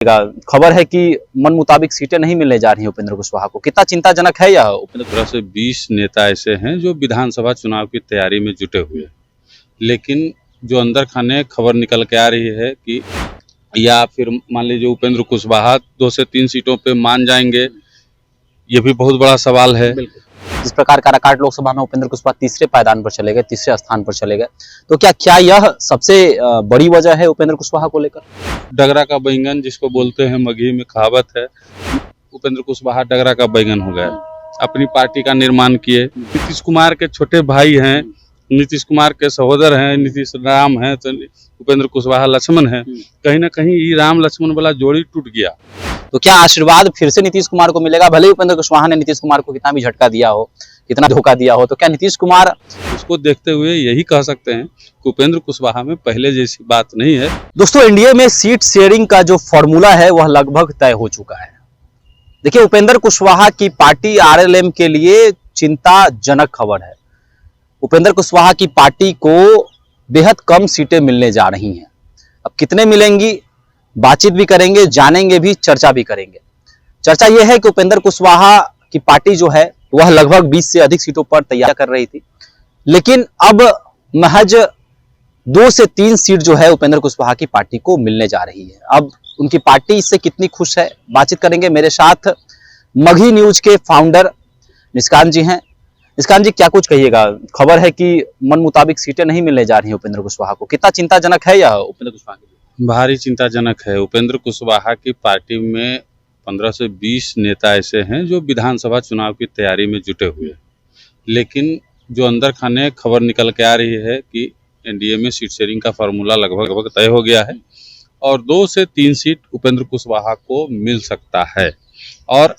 खबर है कि मन मुताबिक सीटें नहीं मिलने जा रही हैं उपेंद्र कुशवाहा को। कितना चिंताजनक है यह? उपेंद्र 15 से 20 नेता ऐसे हैं जो विधानसभा चुनाव की तैयारी में जुटे हुए हैं, लेकिन जो अंदर खाने खबर निकल के आ रही है कि या फिर मान लीजिए उपेंद्र कुशवाहा 2 से 3 सीटों पे मान जाएंगे, ये भी बहुत बड़ा सवाल है। जिस प्रकार काराकाट लोकसभा में उपेंद्र कुशवाहा तीसरे पायदान पर चले गए, तीसरे स्थान पर चले गए, तो क्या यह सबसे बड़ी वजह है उपेंद्र कुशवाहा को लेकर? डगरा का बैंगन जिसको बोलते हैं, मगही में कहावत है, उपेंद्र कुशवाहा डगरा का बैंगन हो गए। अपनी पार्टी का निर्माण किए। नीतीश कुमार के छोटे भाई हैं, नीतीश कुमार के सहोदर हैं, नीतीश राम हैं, तो उपेंद्र कुशवाहा लक्ष्मण हैं। कहीं ना कहीं ये राम लक्ष्मण वाला जोड़ी टूट गया। तो क्या आशीर्वाद फिर से नीतीश कुमार को मिलेगा? भले ही उपेंद्र कुशवाहा ने नीतीश कुमार को कितना भी झटका दिया हो, कितना धोखा दिया हो, तो क्या नीतीश कुमार उसको देखते हुए यही कह सकते हैं कि उपेंद्र कुशवाहा में पहले जैसी बात नहीं है। दोस्तों, एनडीए में सीट शेयरिंग का जो फॉर्मूला है वह लगभग तय हो चुका है। देखिए, उपेंद्र कुशवाहा की पार्टी आरएलएम के लिए चिंताजनक खबर है। उपेंद्र कुशवाहा की पार्टी को बेहद कम सीटें मिलने जा रही हैं। अब कितने मिलेंगी, बातचीत भी करेंगे, जानेंगे भी, चर्चा भी करेंगे। चर्चा यह है कि उपेंद्र कुशवाहा की पार्टी जो है वह लगभग 20 से अधिक सीटों पर तैयार कर रही थी, लेकिन अब महज 2 से 3 सीट जो है उपेंद्र कुशवाहा की पार्टी को मिलने जा रही है। अब उनकी पार्टी इससे कितनी खुश है, बातचीत करेंगे। मेरे साथ मगही न्यूज के फाउंडर निष्कांत जी हैं। निष्कांत जी, क्या कुछ कहिएगा? खबर है कि मन मुताबिक सीटें नहीं मिलने जा रही हैं उपेंद्र कुशवाहा को। कितना चिंताजनक है यह उपेंद्र कुशवाहा के लिए? भारी चिंताजनक है। उपेंद्र कुशवाहा की पार्टी में 15 से 20 नेता ऐसे हैं जो विधानसभा चुनाव की तैयारी में जुटे हुए हैं, लेकिन जो अंदर खाने खबर निकल के आ रही है कि एनडीए में सीट शेयरिंग का फार्मूला लगभग तय हो गया है और 2 से 3 सीट उपेंद्र कुशवाहा को मिल सकता है। और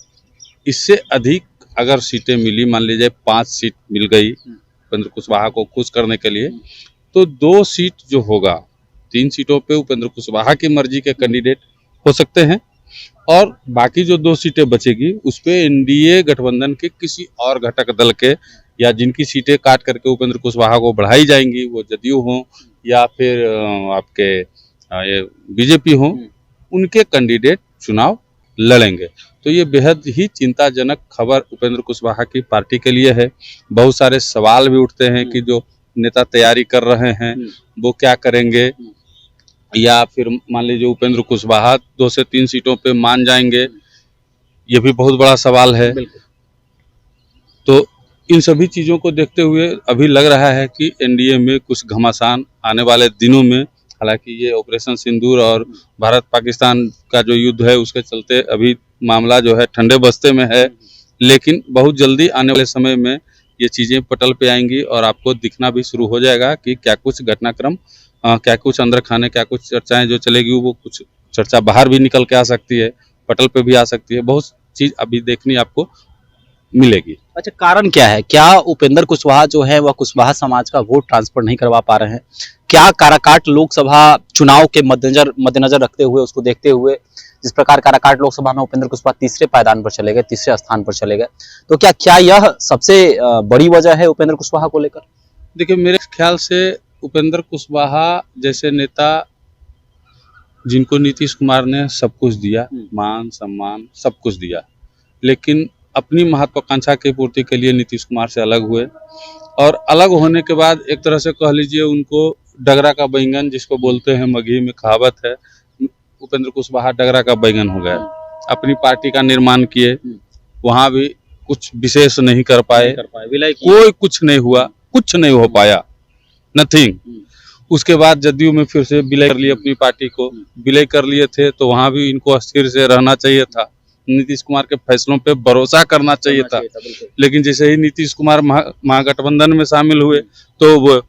इससे अधिक अगर सीटें मिली, मान लीजिए 5 सीट मिल गई उपेंद्र कुशवाहा को खुश करने के लिए, तो 2 सीट जो होगा, 3 सीटों पे उपेंद्र कुशवाहा की मर्जी के कैंडिडेट हो सकते हैं और बाकी जो 2 सीटें बचेगी उस पे एनडीए गठबंधन के किसी और घटक दल के या जिनकी सीटें काट करके उपेंद्र कुशवाहा को बढ़ाई जाएंगी, वो जदयू हो या फिर आपके ये बीजेपी हो, उनके कैंडिडेट चुनाव लड़ेंगे। तो ये बेहद ही चिंताजनक खबर उपेंद्र कुशवाहा की पार्टी के लिए है। बहुत सारे सवाल भी उठते हैं कि जो नेता तैयारी कर रहे हैं वो क्या करेंगे, या फिर मान लीजिए उपेंद्र कुशवाहा 2 से 3 सीटों पे मान जाएंगे, ये भी बहुत बड़ा सवाल है। तो इन सभी चीज़ों को देखते हुए अभी लग रहा है कि एनडीए में कुछ घमासान आने वाले दिनों में, हालांकि ये ऑपरेशन सिंदूर और भारत पाकिस्तान का जो युद्ध है उसके चलते अभी मामला जो है ठंडे बस्ते में है, लेकिन बहुत जल्दी आने वाले समय में ये चीज़ें पटल पे आएंगी और आपको दिखना भी शुरू हो जाएगा कि क्या कुछ घटनाक्रम, क्या कुछ अंदर खाने, क्या कुछ चर्चाएं जो चलेगी, वो कुछ चर्चा बाहर भी निकल के आ सकती है, पटल पे भी आ सकती है। बहुत चीज़ अभी देखनी आपको मिलेगी। अच्छा, कारण क्या है? क्या उपेंद्र कुशवाहा जो है वह कुशवाहा समाज का वोट ट्रांसफर नहीं करवा पा रहे हैं? क्या काराकाट लोकसभा चुनाव के मद्देनजर रखते हुए, उसको देखते हुए, जिस प्रकार काराकाट लोकसभा में उपेंद्र कुशवाहा तीसरे पायदान पर चले गए, तीसरे स्थान पर चले गए, तो क्या यह सबसे बड़ी वजह है उपेंद्र कुशवाहा को लेकर? देखिए, मेरे ख्याल से उपेंद्र कुशवाहा जैसे नेता जिनको नीतीश कुमार ने सब कुछ दिया, मान सम्मान सब कुछ दिया, लेकिन अपनी महत्वाकांक्षा की पूर्ति के लिए नीतीश कुमार से अलग हुए और अलग होने के बाद एक तरह से कह लीजिए उनको डगरा का बैंगन जिसको बोलते हैं, मगही में कहावत है, उपेंद्र कुशवाहा डगरा का बैंगन हो गए। अपनी पार्टी का निर्माण किए, वहाँ भी कुछ विशेष नहीं कर पाए, कोई कुछ नहीं हुआ, कुछ नहीं हो पाया, नथिंग। उसके बाद जदयू में फिर से विलय कर लिए, अपनी पार्टी को विलय कर लिए थे, तो वहाँ भी इनको अस्थिर से रहना चाहिए था, नीतीश कुमार के फैसलों पे भरोसा करना चाहिए था। लेकिन जैसे ही नीतीश कुमार महागठबंधन में शामिल हुए तो वो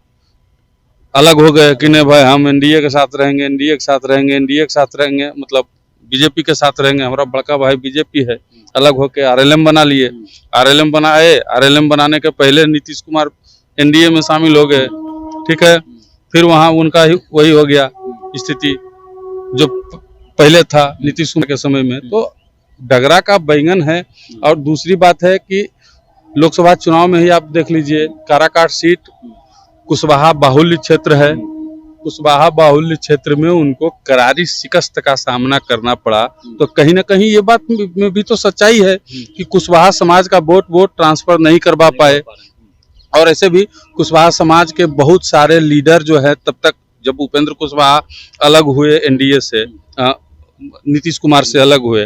अलग हो गए कि नहीं भाई, हम एनडीए के साथ रहेंगे, एनडीए के साथ रहेंगे, एनडीए के साथ रहेंगे, मतलब बीजेपी के साथ रहेंगे, हमारा बड़का भाई बीजेपी है। अलग होके आरएलएम बना लिए, आरएलएम बनाए, आरएलएम बनाने के पहले नीतीश कुमार एनडीए में शामिल हो गए, ठीक है। फिर वहाँ उनका ही वही हो गया स्थिति जो पहले था नीतीश कुमार के समय में। तो डगरा का बैंगन है। और दूसरी बात है कि लोकसभा चुनाव में ही आप देख लीजिए, काराकाट सीट कुशवाहा बाहुल्य क्षेत्र है, कुशवाहा बाहुल्य क्षेत्र में उनको करारी शिकस्त का सामना करना पड़ा। तो कहीं ना कहीं ये बात में भी तो सच्चाई है कि कुशवाहा समाज का वोट ट्रांसफर नहीं करवा पाए। और ऐसे भी कुशवाहा समाज के बहुत सारे लीडर जो है, तब तक जब उपेंद्र कुशवाहा अलग हुए एनडीए से, नीतीश कुमार से अलग हुए,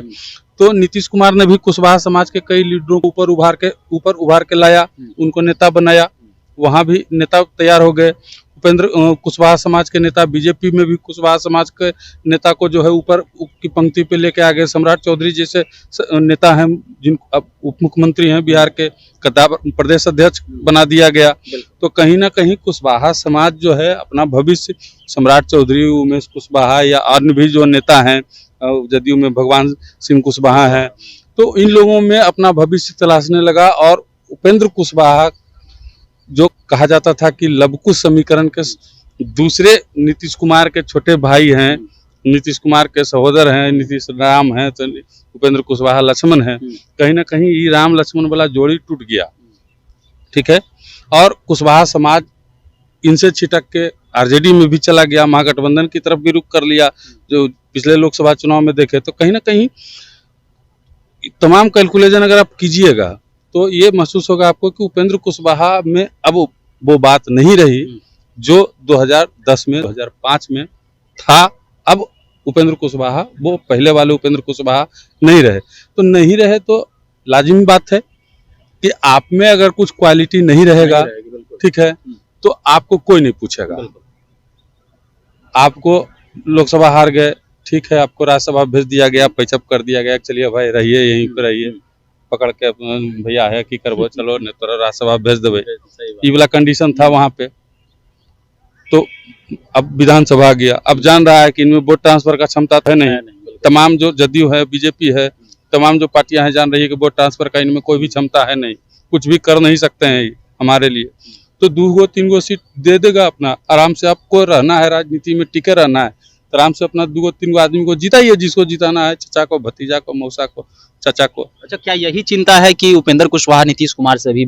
तो नीतीश कुमार ने भी कुशवाहा समाज के कई लीडरों को ऊपर उभार के लाया, उनको नेता बनाया। वहाँ भी नेता तैयार हो गए। उपेंद्र कुशवाहा समाज के नेता बीजेपी में भी कुशवाहा समाज के नेता को जो है ऊपर की पंक्ति पे लेके आ गए। सम्राट चौधरी जैसे नेता हैं, जिन अब उप मुख्यमंत्री हैं बिहार के, कद्दावर प्रदेश अध्यक्ष बना दिया गया। तो कहीं ना कहीं कुशवाहा समाज जो है अपना भविष्य, सम्राट चौधरी, उमेश कुशवाहा या अन्य भी जो नेता हैं, जदयू में भगवान सिंह कुशवाहा हैं, तो इन लोगों में अपना भविष्य तलाशने लगा। और उपेंद्र कुशवाहा जो कहा जाता था कि लवकुश समीकरण के दूसरे नीतीश कुमार के छोटे भाई हैं, नीतीश कुमार के सहोदर हैं, नीतीश राम हैं, तो उपेंद्र कुशवाहा लक्ष्मण हैं। कहीं ना कहीं ये राम लक्ष्मण वाला जोड़ी टूट गया, ठीक है। और कुशवाहा समाज इनसे छिटक के आरजेडी में भी चला गया, महागठबंधन की तरफ भी रुख कर लिया। जो पिछले लोकसभा चुनाव में देखे तो कहीं ना कहीं तमाम कैलकुलेशन अगर आप कीजिएगा तो ये महसूस होगा आपको कि उपेंद्र कुशवाहा में अब वो बात नहीं रही जो 2010 में 2005 में था। अब उपेंद्र कुशवाहा वो पहले वाले उपेंद्र कुशवाहा नहीं रहे। तो नहीं रहे तो लाजिमी बात है कि आप में अगर कुछ क्वालिटी नहीं रहेगा, ठीक है, तो आपको कोई नहीं पूछेगा। आपको लोकसभा हार गए, ठीक है, आपको राज्यसभा भेज दिया गया, पैचअप कर दिया गया, चलिए भाई रहिए यहीं पे रहिए, पकड़ के भैया है कि करबो, चलो नहीं तो राज्यसभा भेज देवे, ये वाला कंडीशन था वहाँ पे। तो अब विधानसभा गया, अब जान रहा है कि इनमें वोट ट्रांसफर का क्षमता है नहीं। तमाम जो जदयू है, बीजेपी है, तमाम जो पार्टियां हैं जान रही है कि वोट ट्रांसफर का इनमें कोई भी क्षमता है नहीं, कुछ भी कर नहीं सकते हैं हमारे लिए। तो 2-3 सीट दे देगा अपना, आराम से आपको रहना है, राजनीति में टिके रहना है, तो आराम से अपना 2-3 आदमी को जिताइए, जिसको जिताना है, चचा को, भतीजा को, मौसा को, चाचा को। अच्छा, क्या यही चिंता है कि उपेंद्र कुशवाहा नीतीश कुमार से भी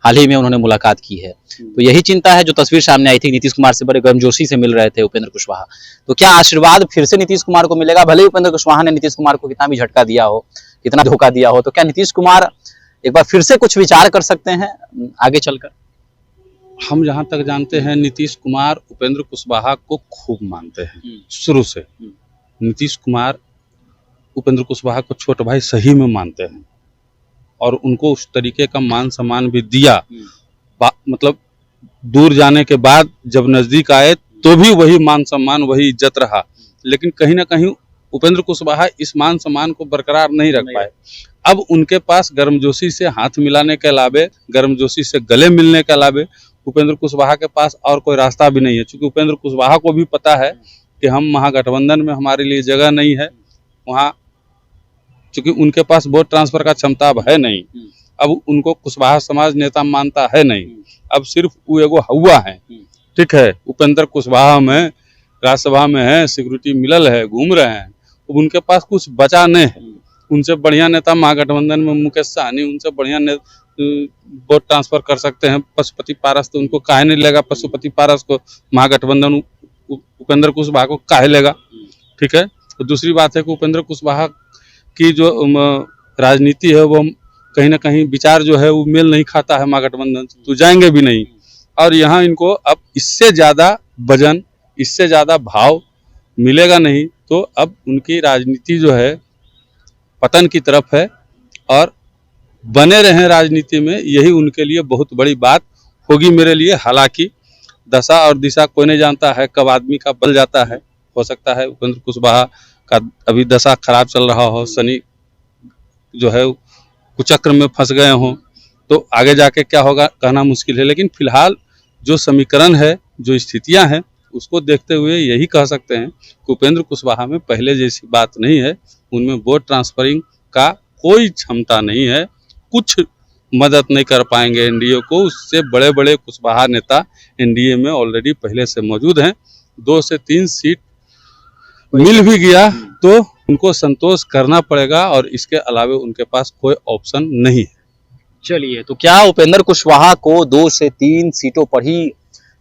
हाल ही में उन्होंने मुलाकात की है, तो यही चिंता है जो तस्वीर सामने आई थी, नीतीश कुमार से बड़े गर्मजोशी से मिल रहे थे उपेंद्र कुशवाहा, तो क्या आशीर्वाद फिर से नीतीश कुमार को मिलेगा? भले ही उपेंद्र कुशवाहा ने नीतीश कुमार को कितना भी झटका दिया हो, कितना धोखा दिया हो, तो क्या नीतीश कुमार एक बार फिर से कुछ विचार कर सकते हैं आगे चलकर? हम जहाँ तक जानते हैं नीतीश कुमार उपेंद्र कुशवाहा को खूब मानते हैं शुरू से। नीतीश कुमार उपेंद्र कुशवाहा को छोटे भाई सही में मानते हैं और उनको उस तरीके का मान सम्मान भी दिया। मतलब दूर जाने के बाद जब नजदीक आए तो भी वही मान सम्मान, वही इज्जत रहा। लेकिन कहीं ना कहीं उपेंद्र कुशवाहा इस मान सम्मान को बरकरार नहीं रख पाए। अब उनके पास गर्मजोशी से हाथ मिलाने के अलावे, गर्मजोशी से गले मिलने के अलावे उपेंद्र कुशवाहा के पास और कोई रास्ता भी नहीं है। क्योंकि उपेंद्र कुशवाहा को भी पता है कि हम महागठबंधन में हमारे लिए जगह नहीं है वहाँ, क्योंकि उनके पास वोट ट्रांसफर का क्षमता अब है नहीं। अब उनको कुशवाहा समाज नेता मानता है नहीं, अब सिर्फ वो एगो हवा है, ठीक है। उपेंद्र कुशवाहा में राज्यसभा में है, सिक्योरिटी मिलल है, घूम रहे हैं, अब उनके पास कुछ बचा नहीं है। उनसे बढ़िया नेता महागठबंधन में मुकेश सहनी, उनसे बढ़िया वोट ट्रांसफर कर सकते हैं। पशुपति पारस तो उनको काहे नहीं लेगा, पशुपति पारस को महागठबंधन उपेंद्र कुशवाहा को काहे लेगा, ठीक है। तो दूसरी बात है कि उपेंद्र कुशवाहा की जो राजनीति है वो कहीं ना कहीं विचार जो है वो मेल नहीं खाता है महागठबंधन से, तो जाएंगे भी नहीं। और यहाँ इनको अब इससे ज़्यादा वजन, इससे ज़्यादा भाव मिलेगा नहीं, तो अब उनकी राजनीति जो है पतन की तरफ है। और बने रहें राजनीति में, यही उनके लिए बहुत बड़ी बात होगी मेरे लिए। हालांकि दशा और दिशा कोई नहीं जानता है कब आदमी का बदल जाता है। हो सकता है उपेंद्र कुशवाहा का अभी दशा खराब चल रहा हो, शनि जो है कुचक्र में फंस गए हों, तो आगे जाके क्या होगा कहना मुश्किल है। लेकिन फिलहाल जो समीकरण है, जो स्थितियां हैं, उसको देखते हुए यही कह सकते हैं कि उपेंद्र कुशवाहा में पहले जैसी बात नहीं है। उनमें वोट ट्रांसफरिंग का कोई क्षमता नहीं है, कुछ मदद नहीं कर पाएंगे एनडीए को। उससे बड़े बड़े कुशवाहा नेता एनडीए में ऑलरेडी पहले से मौजूद हैं। 2 से 3 सीट मिल भी गया तो उनको संतोष करना पड़ेगा और इसके अलावा उनके पास कोई ऑप्शन नहीं है। चलिए, तो क्या उपेंद्र कुशवाहा को 2 से 3 सीटों पर ही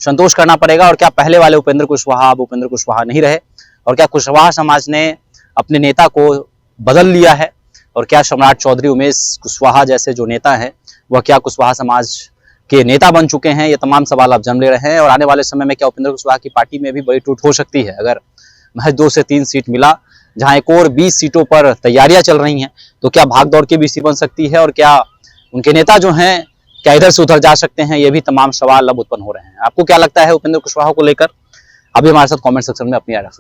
संतोष करना पड़ेगा? और क्या पहले वाले उपेंद्र कुशवाहा अब उपेंद्र कुशवाहा नहीं रहे? और क्या कुशवाहा समाज ने अपने नेता को बदल लिया है? और क्या सम्राट चौधरी उमेश कुशवाहा जैसे जो नेता हैं वह क्या कुशवाहा समाज के नेता बन चुके हैं? ये तमाम सवाल आप जन्म ले रहे हैं। और आने वाले समय में क्या उपेंद्र कुशवाहा की पार्टी में भी बड़ी टूट हो सकती है? अगर महज 2 से 3 सीट मिला, जहां एक और 20 सीटों पर तैयारियां चल रही हैं, तो क्या भागदौड़ की भी स्थिति बन सकती है? और क्या उनके नेता जो हैं क्या इधर से उधर जा सकते हैं? ये भी तमाम सवाल अब उत्पन्न हो रहे हैं। आपको क्या लगता है उपेंद्र कुशवाहा को लेकर? अभी हमारे साथ कमेंट सेक्शन में अपनी राय रख सकते हैं।